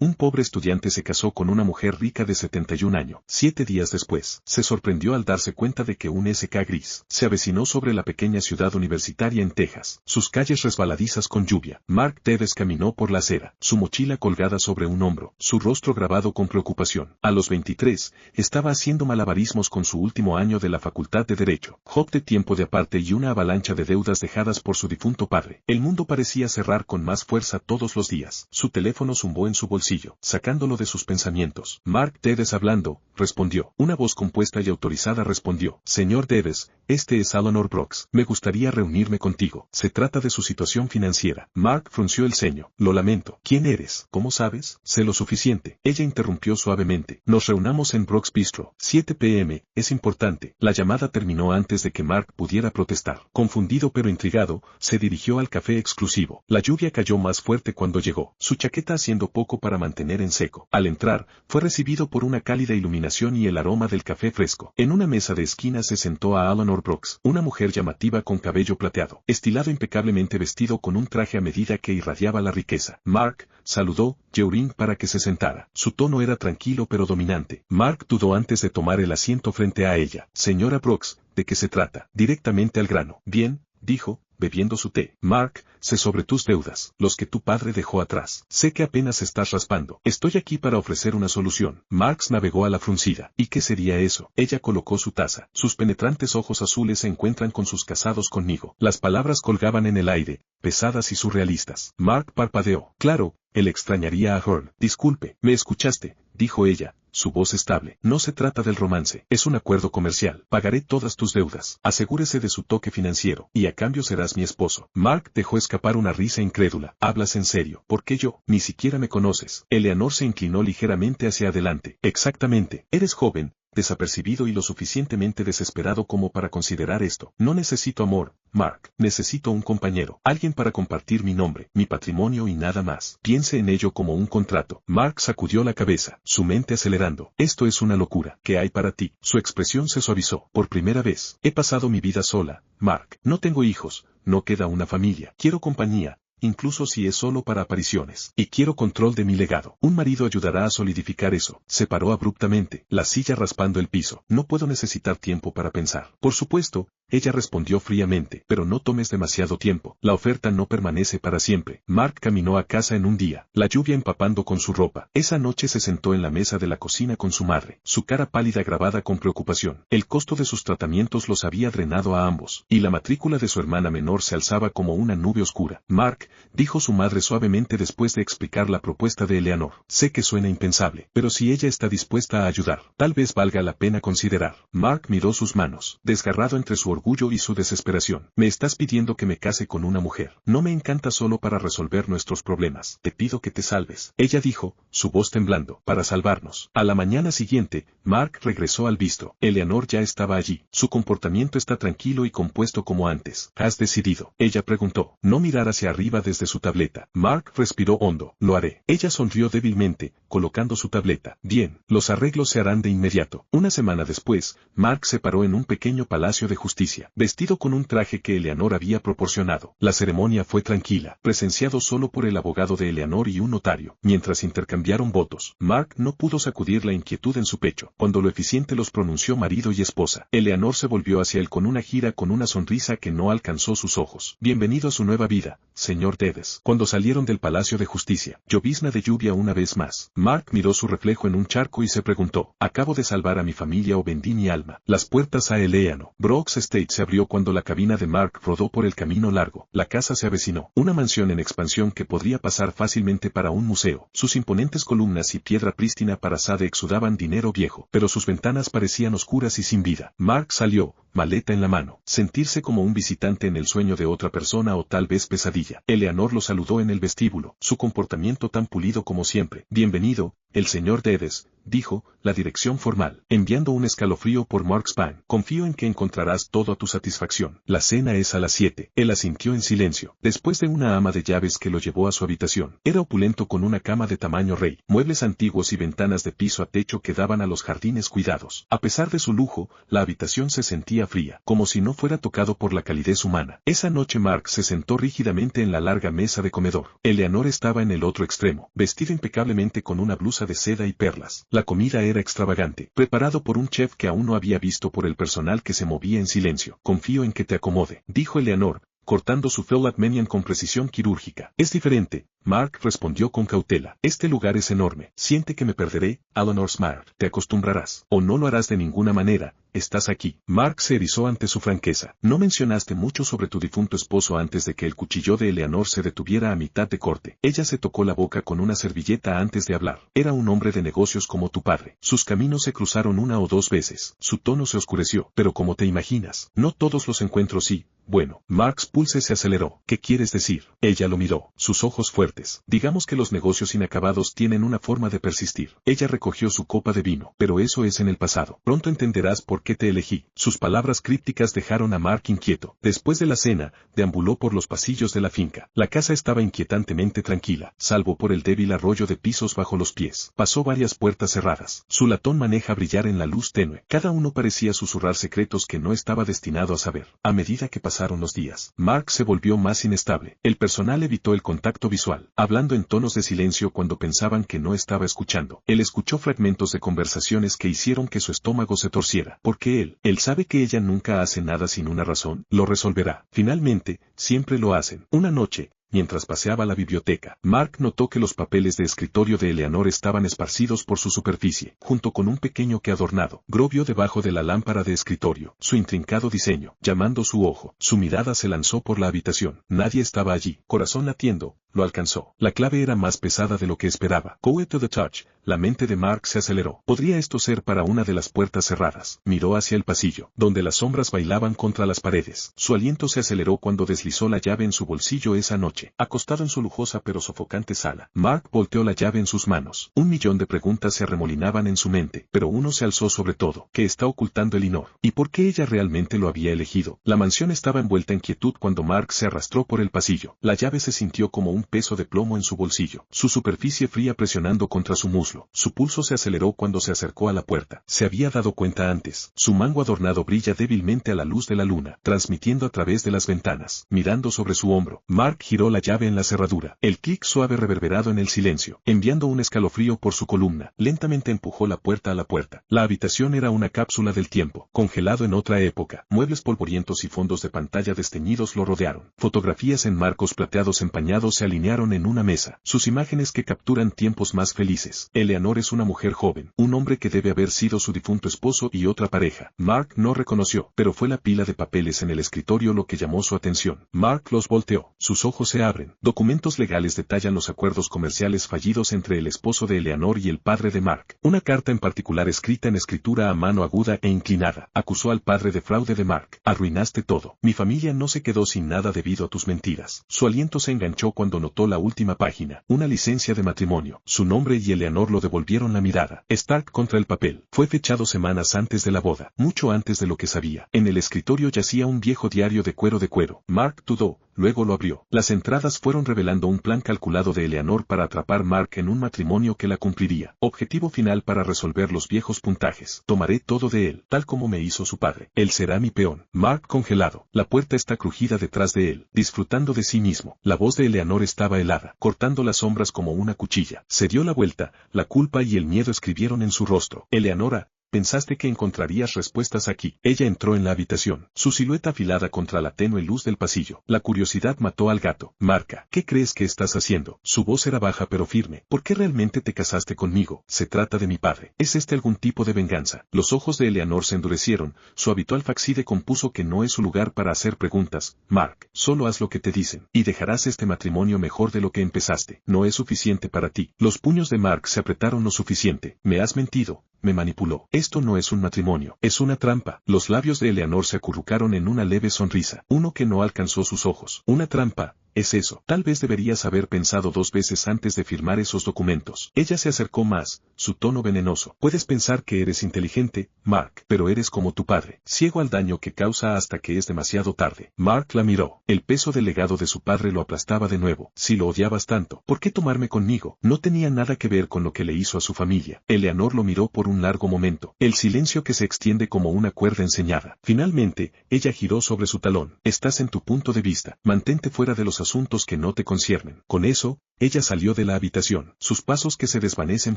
Un pobre estudiante se casó con una mujer rica de 71 años. 7 días después, se sorprendió al darse cuenta de que un SK gris se avecinó sobre la pequeña ciudad universitaria en Texas, sus calles resbaladizas con lluvia. Mark Davis caminó por la acera, su mochila colgada sobre un hombro, su rostro grabado con preocupación. A los 23, estaba haciendo malabarismos con su último año de la Facultad de Derecho, job de tiempo de aparte y una avalancha de deudas dejadas por su difunto padre. El mundo parecía cerrar con más fuerza todos los días. Su teléfono zumbó en su bolsillo, sacándolo de sus pensamientos. Mark Davis hablando, respondió. Una voz compuesta y autorizada respondió. Señor Davis, este es Eleanor Brooks. Me gustaría reunirme contigo. Se trata de su situación financiera. Mark frunció el ceño. Lo lamento. ¿Quién eres? ¿Cómo sabes? Sé lo suficiente. Ella interrumpió suavemente. Nos reunamos en Brooks Bistro. 7 p.m. Es importante. La llamada terminó antes de que Mark pudiera protestar. Confundido pero intrigado, se dirigió al café exclusivo. La lluvia cayó más fuerte cuando llegó, su chaqueta haciendo poco para mantener en seco. Al entrar, fue recibido por una cálida iluminación y el aroma del café fresco. En una mesa de esquina se sentó a Eleanor Brooks, una mujer llamativa con cabello plateado, estilado impecablemente vestido con un traje a medida que irradiaba la riqueza. Mark saludó, Yeureen para que se sentara. Su tono era tranquilo pero dominante. Mark dudó antes de tomar el asiento frente a ella. Señora Brooks, ¿de qué se trata? Directamente al grano. Bien, dijo, bebiendo su té. Mark, sé sobre tus deudas, los que tu padre dejó atrás. Sé que apenas estás raspando. Estoy aquí para ofrecer una solución. Marx navegó a la fruncida. ¿Y qué sería eso? Ella colocó su taza. Sus penetrantes ojos azules se encuentran con sus casados conmigo. Las palabras colgaban en el aire, pesadas y surrealistas. Mark parpadeó. Claro, él extrañaría a Earl. Disculpe, ¿me escuchaste?, dijo ella, su voz estable. No se trata del romance, es un acuerdo comercial. Pagaré todas tus deudas. Asegúrese de su toque financiero, y a cambio serás mi esposo. Mark dejó escapar una risa incrédula. ¿Hablas en serio? ¿Por qué yo? Ni siquiera me conoces. Eleanor se inclinó ligeramente hacia adelante. Exactamente. Eres joven, desapercibido y lo suficientemente desesperado como para considerar esto. No necesito amor, Mark. Necesito un compañero. Alguien para compartir mi nombre, mi patrimonio y nada más. Piense en ello como un contrato. Mark sacudió la cabeza, su mente acelerando. Esto es una locura. ¿Qué hay para ti? Su expresión se suavizó. Por primera vez. He pasado mi vida sola, Mark. No tengo hijos. No queda una familia. Quiero compañía, incluso si es solo para apariciones. Y quiero control de mi legado. Un marido ayudará a solidificar eso. Se paró abruptamente, la silla raspando el piso. No puedo necesitar tiempo para pensar. Por supuesto, ella respondió fríamente, pero no tomes demasiado tiempo. La oferta no permanece para siempre. Mark caminó a casa en un día, la lluvia empapando con su ropa. Esa noche se sentó en la mesa de la cocina con su madre, su cara pálida grabada con preocupación. El costo de sus tratamientos los había drenado a ambos, y la matrícula de su hermana menor se alzaba como una nube oscura. Mark, dijo su madre suavemente después de explicar la propuesta de Eleanor. Sé que suena impensable, pero si ella está dispuesta a ayudar, tal vez valga la pena considerar. Mark miró sus manos, desgarrado entre su orgullo y su desesperación. Me estás pidiendo que me case con una mujer. No me encanta solo para resolver nuestros problemas. Te pido que te salves. Ella dijo, su voz temblando, para salvarnos. A la mañana siguiente, Mark regresó al bistro. Eleanor ya estaba allí. Su comportamiento está tranquilo y compuesto como antes. ¿Has decidido? Ella preguntó. No mirar hacia arriba desde su tableta. Mark respiró hondo. Lo haré. Ella sonrió débilmente, colocando su tableta. Bien, los arreglos se harán de inmediato. Una semana después, Mark se paró en un pequeño palacio de justicia, vestido con un traje que Eleanor había proporcionado. La ceremonia fue tranquila, presenciado solo por el abogado de Eleanor y un notario. Mientras intercambiaron votos, Mark no pudo sacudir la inquietud en su pecho, cuando lo eficiente los pronunció marido y esposa. Eleanor se volvió hacia él con una gira con una sonrisa que no alcanzó sus ojos. Bienvenido a su nueva vida, señor Davis. Cuando salieron del Palacio de Justicia, llovizna de lluvia una vez más. Mark miró su reflejo en un charco y se preguntó, ¿acabo de salvar a mi familia o vendí mi alma? Las puertas a Eleanor Brooks Estate se abrió cuando la cabina de Mark rodó por el camino largo. La casa se avecinó, una mansión en expansión que podría pasar fácilmente para un museo. Sus imponentes columnas y piedra prístina parazada exudaban dinero viejo, pero sus ventanas parecían oscuras y sin vida. Mark salió, maleta en la mano. Sentirse como un visitante en el sueño de otra persona o tal vez pesadilla. Eleanor lo saludó en el vestíbulo, su comportamiento tan pulido como siempre. Bienvenido, El señor Dedes, dijo, la dirección formal, enviando un escalofrío por Mark Spine. Confío en que encontrarás todo a tu satisfacción. La cena es a las 7. Él asintió en silencio, después de una ama de llaves que lo llevó a su habitación. Era opulento con una cama de tamaño rey, muebles antiguos y ventanas de piso a techo que daban a los jardines cuidados. A pesar de su lujo, la habitación se sentía fría, como si no fuera tocado por la calidez humana. Esa noche Mark se sentó rígidamente en la larga mesa de comedor. Eleanor estaba en el otro extremo, vestida impecablemente con una blusa de seda y perlas. La comida era extravagante, preparado por un chef que aún no había visto por el personal que se movía en silencio. Confío en que te acomode, dijo Eleanor, cortando su filet mignon con precisión quirúrgica. Es diferente, Mark respondió con cautela. Este lugar es enorme. Siente que me perderé, Eleanor Smart. Te acostumbrarás, o no lo harás de ninguna manera. Estás aquí. Mark se erizó ante su franqueza. No mencionaste mucho sobre tu difunto esposo antes de que el cuchillo de Eleanor se detuviera a mitad de corte. Ella se tocó la boca con una servilleta antes de hablar. Era un hombre de negocios como tu padre. Sus caminos se cruzaron una o dos veces. Su tono se oscureció. Pero como te imaginas, no todos los encuentros sí. Bueno, Mark's pulse se aceleró. ¿Qué quieres decir? Ella lo miró, sus ojos fuertes. Digamos que los negocios inacabados tienen una forma de persistir. Ella recogió su copa de vino. Pero eso es en el pasado. Pronto entenderás por qué te elegí. Sus palabras crípticas dejaron a Mark inquieto. Después de la cena, deambuló por los pasillos de la finca. La casa estaba inquietantemente tranquila, salvo por el débil arroyo de pisos bajo los pies. Pasó varias puertas cerradas. Su latón maneja brillar en la luz tenue. Cada uno parecía susurrar secretos que no estaba destinado a saber. A medida que pasaron los días, Mark se volvió más inestable. El personal evitó el contacto visual, hablando en tonos de silencio cuando pensaban que no estaba escuchando. Él escuchó fragmentos de conversaciones que hicieron que su estómago se torciera. Porque él sabe que ella nunca hace nada sin una razón. Lo resolverá. Finalmente, siempre lo hacen. Una noche, mientras paseaba la biblioteca, Mark notó que los papeles de escritorio de Eleanor estaban esparcidos por su superficie, junto con un pequeño que adornado grobio debajo de la lámpara de escritorio, su intrincado diseño, llamando su ojo. Su mirada se lanzó por la habitación. Nadie estaba allí. Corazón latiendo, lo alcanzó. La clave era más pesada de lo que esperaba. Go to the touch. La mente de Mark se aceleró. ¿Podría esto ser para una de las puertas cerradas? Miró hacia el pasillo, donde las sombras bailaban contra las paredes. Su aliento se aceleró cuando deslizó la llave en su bolsillo esa noche. Acostado en su lujosa pero sofocante sala, Mark volteó la llave en sus manos. 1.000.000 de preguntas se arremolinaban en su mente, pero uno se alzó sobre todo. ¿Qué está ocultando Eleanor? ¿Y por qué ella realmente lo había elegido? La mansión estaba envuelta en quietud cuando Mark se arrastró por el pasillo. La llave se sintió como un peso de plomo en su bolsillo, su superficie fría presionando contra su muslo. Su pulso se aceleró cuando se acercó a la puerta. Se había dado cuenta antes. Su mango adornado brilla débilmente a la luz de la luna, transmitiendo a través de las ventanas. Mirando sobre su hombro, Mark giró la llave en la cerradura. El clic suave reverberado en el silencio, enviando un escalofrío por su columna. Lentamente empujó la puerta a la puerta. La habitación era una cápsula del tiempo, congelado en otra época. Muebles polvorientos y fondos de pantalla desteñidos lo rodearon. Fotografías en marcos plateados empañados se alinearon en una mesa. Sus imágenes que capturan tiempos más felices. Eleanor es una mujer joven, un hombre que debe haber sido su difunto esposo y otra pareja. Mark no reconoció, pero fue la pila de papeles en el escritorio lo que llamó su atención. Mark los volteó. Sus ojos se abren. Documentos legales detallan los acuerdos comerciales fallidos entre el esposo de Eleanor y el padre de Mark. Una carta en particular escrita en escritura a mano aguda e inclinada, acusó al padre de fraude de Mark. Arruinaste todo. Mi familia no se quedó sin nada debido a tus mentiras. Su aliento se enganchó cuando notó la última página, una licencia de matrimonio. Su nombre y Eleanor lo devolvieron la mirada. Stark contra el papel. Fue fechado semanas antes de la boda, mucho antes de lo que sabía. En el escritorio yacía un viejo diario de cuero. Mark dudó, luego lo abrió. Las entradas fueron revelando un plan calculado de Eleanor para atrapar Mark en un matrimonio que la cumpliría. Objetivo final para resolver los viejos puntajes. Tomaré todo de él, tal como me hizo su padre. Él será mi peón. Mark congelado. La puerta está crujida detrás de él, disfrutando de sí mismo. La voz de Eleanor estaba helada, cortando las sombras como una cuchilla. Se dio la vuelta, la culpa y el miedo escribieron en su rostro. Eleanora, pensaste que encontrarías respuestas aquí. Ella entró en la habitación, su silueta afilada contra la tenue luz del pasillo. La curiosidad mató al gato. Marca, ¿qué crees que estás haciendo? Su voz era baja pero firme. ¿Por qué realmente te casaste conmigo? Se trata de mi padre. ¿Es este algún tipo de venganza? Los ojos de Eleanor se endurecieron, su habitual facsíde compuso que no es su lugar para hacer preguntas. Mark, solo haz lo que te dicen, y dejarás este matrimonio mejor de lo que empezaste. No es suficiente para ti. Los puños de Mark se apretaron lo suficiente. Me has mentido. Me manipuló. Esto no es un matrimonio, es una trampa. Los labios de Eleanor se acurrucaron en una leve sonrisa, uno que no alcanzó sus ojos. Una trampa, es eso. Tal vez deberías haber pensado 2 veces antes de firmar esos documentos. Ella se acercó más, su tono venenoso. Puedes pensar que eres inteligente, Mark, pero eres como tu padre, ciego al daño que causa hasta que es demasiado tarde. Mark la miró. El peso del legado de su padre lo aplastaba de nuevo. Si lo odiabas tanto, ¿por qué tomarme conmigo? No tenía nada que ver con lo que le hizo a su familia. Eleanor lo miró por un largo momento. El silencio que se extiende como una cuerda enseñada. Finalmente, ella giró sobre su talón. Estás en tu punto de vista. Mantente fuera de los asuntos que no te conciernen. Con eso, ella salió de la habitación, sus pasos que se desvanecen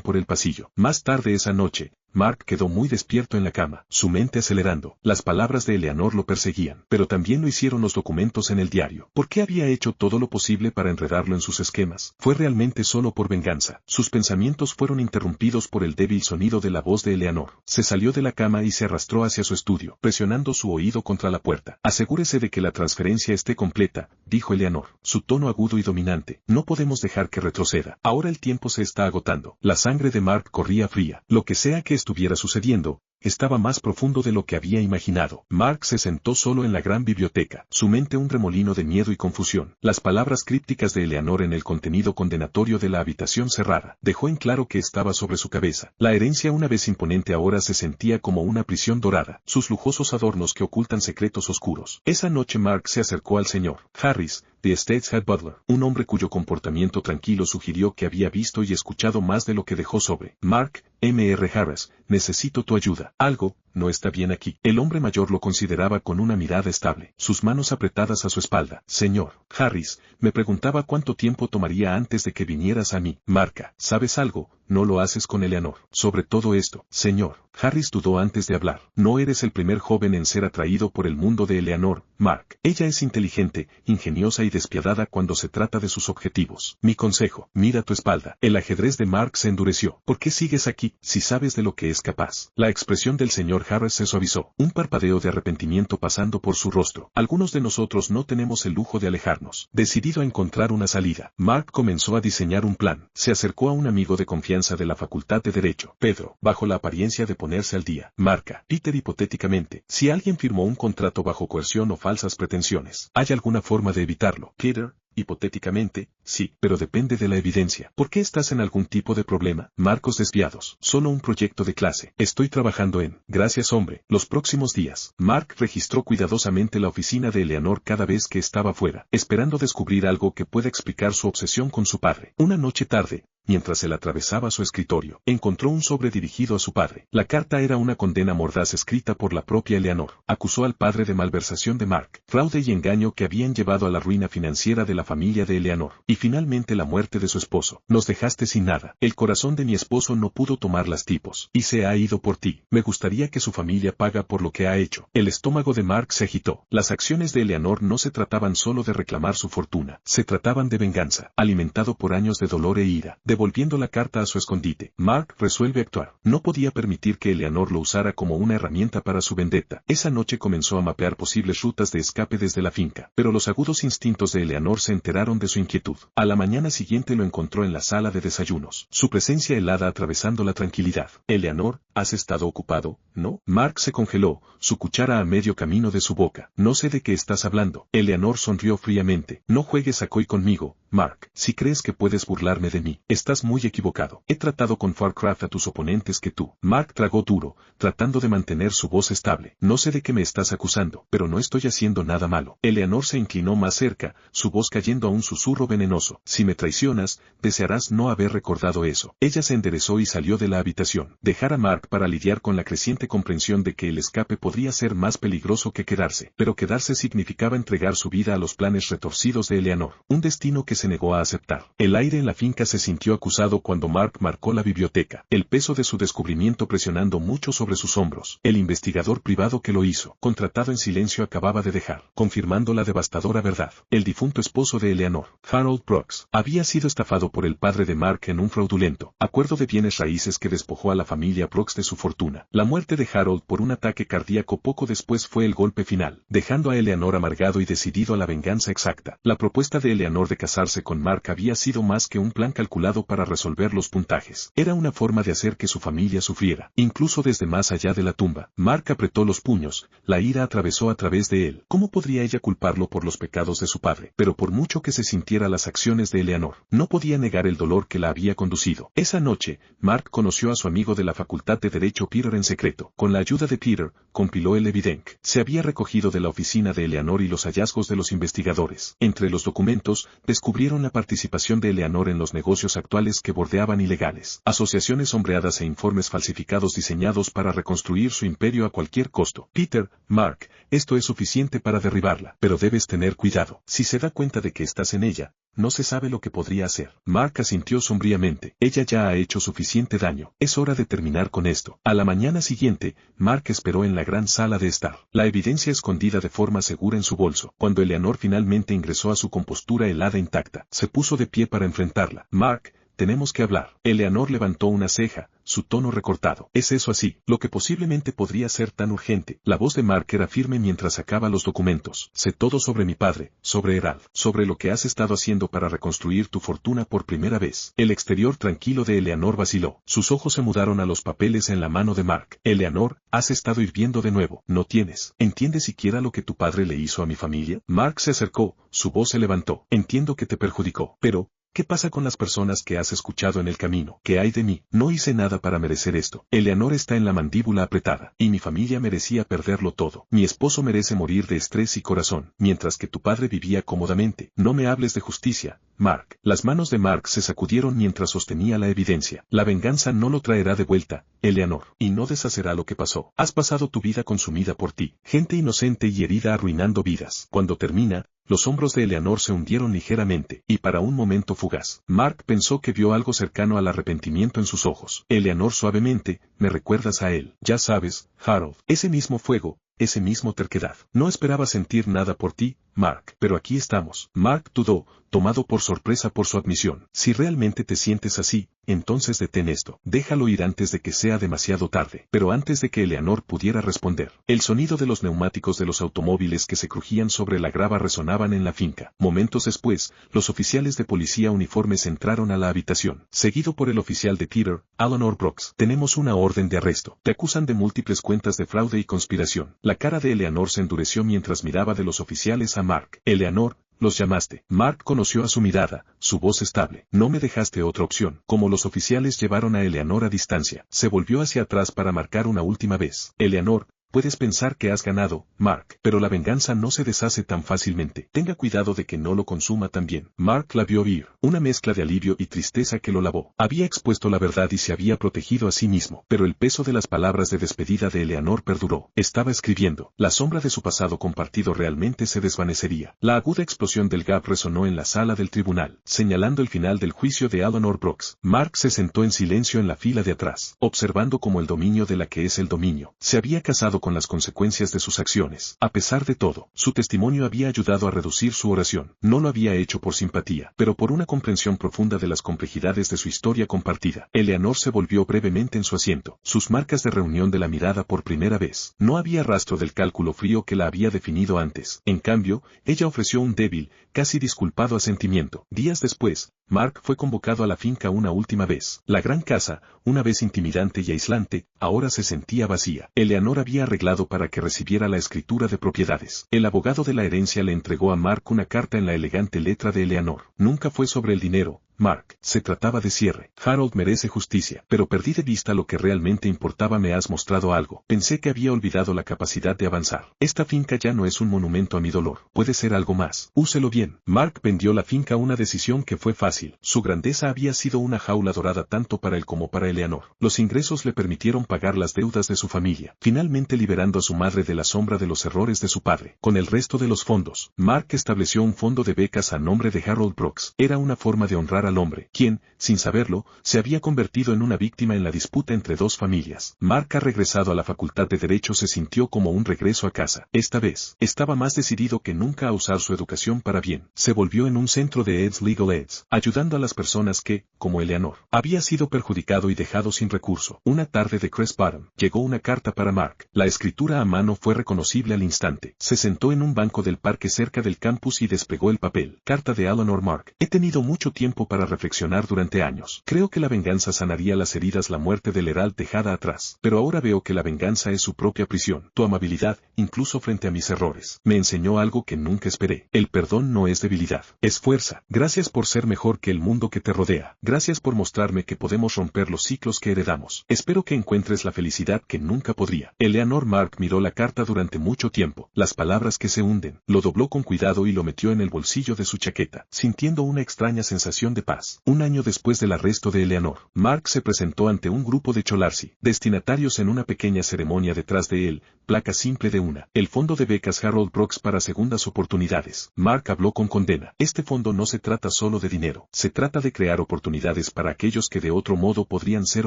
por el pasillo. Más tarde esa noche, Mark quedó muy despierto en la cama, su mente acelerando. Las palabras de Eleanor lo perseguían, pero también lo hicieron los documentos en el diario. ¿Por qué había hecho todo lo posible para enredarlo en sus esquemas? ¿Fue realmente solo por venganza? Sus pensamientos fueron interrumpidos por el débil sonido de la voz de Eleanor. Se salió de la cama y se arrastró hacia su estudio, presionando su oído contra la puerta. Asegúrese de que la transferencia esté completa, dijo Eleanor, su tono agudo y dominante. No podemos dejar que retroceda. Ahora el tiempo se está agotando. La sangre de Mark corría fría. Lo que sea que estuviera sucediendo, estaba más profundo de lo que había imaginado. Mark se sentó solo en la gran biblioteca, su mente un remolino de miedo y confusión. Las palabras crípticas de Eleanor en el contenido condenatorio de la habitación cerrada dejó en claro que estaba sobre su cabeza. La herencia, una vez imponente, ahora se sentía como una prisión dorada, sus lujosos adornos que ocultan secretos oscuros. Esa noche Mark se acercó al señor Harris, de State's Head Butler, un hombre cuyo comportamiento tranquilo sugirió que había visto y escuchado más de lo que dejó sobre. Mark, M.R. Harris, necesito tu ayuda. Algo no está bien aquí. El hombre mayor lo consideraba con una mirada estable, sus manos apretadas a su espalda. Señor Harris, me preguntaba cuánto tiempo tomaría antes de que vinieras a mí. Marca, ¿sabes algo? No lo haces con Eleanor. Sobre todo esto, señor. Harris dudó antes de hablar. No eres el primer joven en ser atraído por el mundo de Eleanor, Mark. Ella es inteligente, ingeniosa y despiadada cuando se trata de sus objetivos. Mi consejo, mira tu espalda. El ajedrez de Mark se endureció. ¿Por qué sigues aquí, si sabes de lo que es capaz? La expresión del señor Harris se suavizó, un parpadeo de arrepentimiento pasando por su rostro. Algunos de nosotros no tenemos el lujo de alejarnos. Decidido a encontrar una salida, Mark comenzó a diseñar un plan. Se acercó a un amigo de confianza de la Facultad de Derecho, Pedro, bajo la apariencia de ponerse al día. Marca, Peter, hipotéticamente, si alguien firmó un contrato bajo coerción o falsas pretensiones, ¿hay alguna forma de evitarlo? Peter, hipotéticamente, sí, pero depende de la evidencia. ¿Por qué estás en algún tipo de problema? Marcos desviados. Solo un proyecto de clase. Estoy trabajando en. Gracias, hombre. Los próximos días. Mark registró cuidadosamente la oficina de Eleanor cada vez que estaba fuera, esperando descubrir algo que pueda explicar su obsesión con su padre. Una noche tarde, mientras él atravesaba su escritorio, encontró un sobre dirigido a su padre. La carta era una condena mordaz escrita por la propia Eleanor. Acusó al padre de malversación de Mark, fraude y engaño que habían llevado a la ruina financiera de la familia de Eleanor, y finalmente la muerte de su esposo. Nos dejaste sin nada. El corazón de mi esposo no pudo tomar las tipos, y se ha ido por ti. Me gustaría que su familia paga por lo que ha hecho. El estómago de Mark se agitó. Las acciones de Eleanor no se trataban solo de reclamar su fortuna, se trataban de venganza, alimentado por años de dolor e ira. Devolviendo la carta a su escondite, Mark resuelve actuar. No podía permitir que Eleanor lo usara como una herramienta para su vendetta. Esa noche comenzó a mapear posibles rutas de escape desde la finca, pero los agudos instintos de Eleanor se enteraron de su inquietud. A la mañana siguiente lo encontró en la sala de desayunos, su presencia helada atravesando la tranquilidad. Eleanor, ¿has estado ocupado? ¿No? Mark se congeló, su cuchara a medio camino de su boca. No sé de qué estás hablando. Eleanor sonrió fríamente. No juegues a coy conmigo, Mark. Si crees que puedes burlarme de mí, estás muy equivocado. He tratado con Farcraft a tus oponentes que tú. Mark tragó duro, tratando de mantener su voz estable. No sé de qué me estás acusando, pero no estoy haciendo nada malo. Eleanor se inclinó más cerca, su voz cayendo a un susurro venenoso. Si me traicionas, desearás no haber recordado eso. Ella se enderezó y salió de la habitación. Dejar a Mark para lidiar con la creciente comprensión de que el escape podría ser más peligroso que quedarse. Pero quedarse significaba entregar su vida a los planes retorcidos de Eleanor. Un destino que se negó a aceptar. El aire en la finca se sintió acusado cuando Mark marcó la biblioteca, el peso de su descubrimiento presionando mucho sobre sus hombros. El investigador privado que lo hizo, contratado en silencio, acababa de dejar, confirmando la devastadora verdad. El difunto esposo de Eleanor, Harold Brooks, había sido estafado por el padre de Mark en un fraudulento acuerdo de bienes raíces que despojó a la familia Brooks de su fortuna. La muerte de Harold por un ataque cardíaco poco después fue el golpe final, dejando a Eleanor amargado y decidido a la venganza exacta. La propuesta de Eleanor de casarse con Mark había sido más que un plan calculado todo para resolver los puntajes. Era una forma de hacer que su familia sufriera, incluso desde más allá de la tumba. Mark apretó los puños, la ira atravesó a través de él. ¿Cómo podría ella culparlo por los pecados de su padre? Pero por mucho que se sintiera las acciones de Eleanor, no podía negar el dolor que la había conducido. Esa noche, Mark conoció a su amigo de la Facultad de Derecho Peter en secreto. Con la ayuda de Peter, compiló el evidenc. Se había recogido de la oficina de Eleanor y los hallazgos de los investigadores. Entre los documentos, descubrieron la participación de Eleanor en los negocios actuales que bordeaban ilegales, asociaciones sombreadas e informes falsificados diseñados para reconstruir su imperio a cualquier costo. Peter, Mark, esto es suficiente para derribarla, pero debes tener cuidado. Si se da cuenta de que estás en ella, no se sabe lo que podría hacer. Mark asintió sombríamente. Ella ya ha hecho suficiente daño. Es hora de terminar con esto. A la mañana siguiente, Mark esperó en la gran sala de estar. La evidencia escondida de forma segura en su bolso. Cuando Eleanor finalmente ingresó a su compostura helada intacta, se puso de pie para enfrentarla. Mark, tenemos que hablar. Eleanor levantó una ceja, su tono recortado. ¿Es eso así? Lo que posiblemente podría ser tan urgente. La voz de Mark era firme mientras sacaba los documentos. Sé todo sobre mi padre, sobre Herald, sobre lo que has estado haciendo para reconstruir tu fortuna por primera vez. El exterior tranquilo de Eleanor vaciló. Sus ojos se mudaron a los papeles en la mano de Mark. Eleanor, has estado hirviendo de nuevo. No tienes. ¿Entiendes siquiera lo que tu padre le hizo a mi familia? Mark se acercó, su voz se levantó. Entiendo que te perjudicó, pero ¿qué pasa con las personas que has escuchado en el camino? ¿Qué hay de mí? No hice nada para merecer esto. Eleanor está en la mandíbula apretada, y mi familia merecía perderlo todo. Mi esposo merece morir de estrés y corazón, mientras que tu padre vivía cómodamente. No me hables de justicia, Mark. Las manos de Mark se sacudieron mientras sostenía la evidencia. La venganza no lo traerá de vuelta, Eleanor, y no deshacerá lo que pasó. Has pasado tu vida consumida por ti. Gente inocente y herida arruinando vidas. Cuando termina, los hombros de Eleanor se hundieron ligeramente, y para un momento fugaz, Mark pensó que vio algo cercano al arrepentimiento en sus ojos. Eleanor suavemente, me recuerdas a él. Ya sabes, Harold, ese mismo fuego, ese mismo terquedad. No esperaba sentir nada por ti, Mark, pero aquí estamos. Mark dudó, tomado por sorpresa por su admisión. Si realmente te sientes así, entonces detén esto. Déjalo ir antes de que sea demasiado tarde. Pero antes de que Eleanor pudiera responder, el sonido de los neumáticos de los automóviles que se crujían sobre la grava resonaban en la finca. Momentos después, los oficiales de policía uniformes entraron a la habitación, seguido por el oficial de Peter, Eleanor Brooks. Tenemos una orden de arresto. Te acusan de múltiples cuentas de fraude y conspiración. La cara de Eleanor se endureció mientras miraba de los oficiales a Mark. Eleanor, los llamaste. Mark conoció a su mirada, su voz estable. No me dejaste otra opción. Como los oficiales llevaron a Eleanor a distancia, se volvió hacia atrás para marcar una última vez. Eleanor, puedes pensar que has ganado, Mark, pero la venganza no se deshace tan fácilmente. Tenga cuidado de que no lo consuma también. Mark la vio ir, una mezcla de alivio y tristeza que lo lavó. Había expuesto la verdad y se había protegido a sí mismo, pero el peso de las palabras de despedida de Eleanor perduró. Estaba escribiendo. La sombra de su pasado compartido realmente se desvanecería. La aguda explosión del gap resonó en la sala del tribunal, señalando el final del juicio de Eleanor Brooks. Mark se sentó en silencio en la fila de atrás, observando cómo el dominio de la que es el dominio. Se había casado con las consecuencias de sus acciones. A pesar de todo, su testimonio había ayudado a reducir su oración. No lo había hecho por simpatía, pero por una comprensión profunda de las complejidades de su historia compartida. Eleanor se volvió brevemente en su asiento, sus marcas de reunión de la mirada por primera vez. No había rastro del cálculo frío que la había definido antes. En cambio, ella ofreció un débil, casi disculpado asentimiento. Días después, Mark fue convocado a la finca una última vez. La gran casa, una vez intimidante y aislante, ahora se sentía vacía. Eleanor había arreglado para que recibiera la escritura de propiedades. El abogado de la herencia le entregó a Mark una carta en la elegante letra de Eleanor. Nunca fue sobre el dinero, Mark, se trataba de cierre. Harold merece justicia, pero perdí de vista lo que realmente importaba. Me has mostrado algo. Pensé que había olvidado la capacidad de avanzar. Esta finca ya no es un monumento a mi dolor. Puede ser algo más. Úselo bien. Mark vendió la finca, una decisión que fue fácil. Su grandeza había sido una jaula dorada tanto para él como para Eleanor. Los ingresos le permitieron pagar las deudas de su familia, finalmente liberando a su madre de la sombra de los errores de su padre. Con el resto de los fondos, Mark estableció un fondo de becas a nombre de Harold Brooks. Era una forma de honrar al hombre, quien, sin saberlo, se había convertido en una víctima en la disputa entre dos familias. Mark, ha regresado a la Facultad de Derecho, se sintió como un regreso a casa. Esta vez, estaba más decidido que nunca a usar su educación para bien. Se volvió en un centro de Ed's Legal Aids, ayudando a las personas que, como Eleanor, había sido perjudicado y dejado sin recurso. Una tarde de Crest Bottom, llegó una carta para Mark. La escritura a mano fue reconocible al instante. Se sentó en un banco del parque cerca del campus y desplegó el papel. Carta de Eleanor. Mark, he tenido mucho tiempo para reflexionar durante años. Creo que la venganza sanaría las heridas, la muerte del Herald dejada atrás, pero ahora veo que la venganza es su propia prisión. Tu amabilidad, incluso frente a mis errores, me enseñó algo que nunca esperé. El perdón no es debilidad, es fuerza. Gracias por ser mejor que el mundo que te rodea. Gracias por mostrarme que podemos romper los ciclos que heredamos. Espero que encuentres la felicidad que nunca podría. Eleanor. Mark miró la carta durante mucho tiempo. Las palabras que se hunden. Lo dobló con cuidado y lo metió en el bolsillo de su chaqueta, sintiendo una extraña sensación de paz. Un año después del arresto de Eleanor, Mark se presentó ante un grupo de Cholarcy, destinatarios en una pequeña ceremonia detrás de él, placa simple de una. El fondo de becas Harold Brooks para segundas oportunidades. Mark habló con condena. Este fondo no se trata solo de dinero. Se trata de crear oportunidades para aquellos que de otro modo podrían ser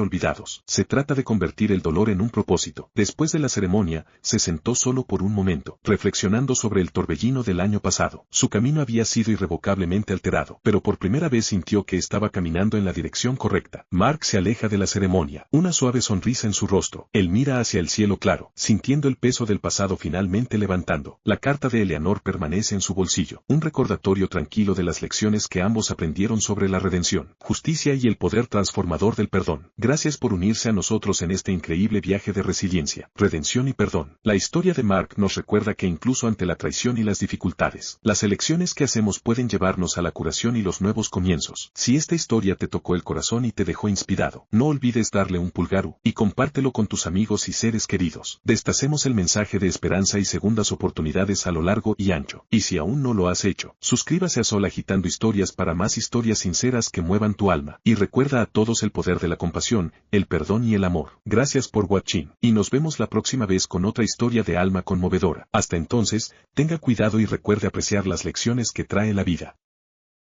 olvidados. Se trata de convertir el dolor en un propósito. Después de la ceremonia, se sentó solo por un momento, reflexionando sobre el torbellino del año pasado. Su camino había sido irrevocablemente alterado, pero por primera vez sintió que estaba caminando en la dirección correcta. Mark se aleja de la ceremonia, una suave sonrisa en su rostro. Él mira hacia el cielo claro, sintiendo el peso del pasado finalmente levantando. La carta de Eleanor permanece en su bolsillo, un recordatorio tranquilo de las lecciones que ambos aprendieron sobre la redención, justicia y el poder transformador del perdón. Gracias por unirse a nosotros en este increíble viaje de resiliencia, redención y perdón. La historia de Mark nos recuerda que incluso ante la traición y las dificultades, las elecciones que hacemos pueden llevarnos a la curación y los nuevos comienzos. Si esta historia te tocó el corazón y te dejó inspirado, no olvides darle un pulgar y compártelo con tus amigos y seres queridos. Destacemos el mensaje de esperanza y segundas oportunidades a lo largo y ancho. Y si aún no lo has hecho, suscríbase a Sol Agitando Historias para más historias sinceras que muevan tu alma. Y recuerda a todos el poder de la compasión, el perdón y el amor. Gracias por watching. Y nos vemos la próxima vez con otra historia de alma conmovedora. Hasta entonces, tenga cuidado y recuerde apreciar las lecciones que trae la vida.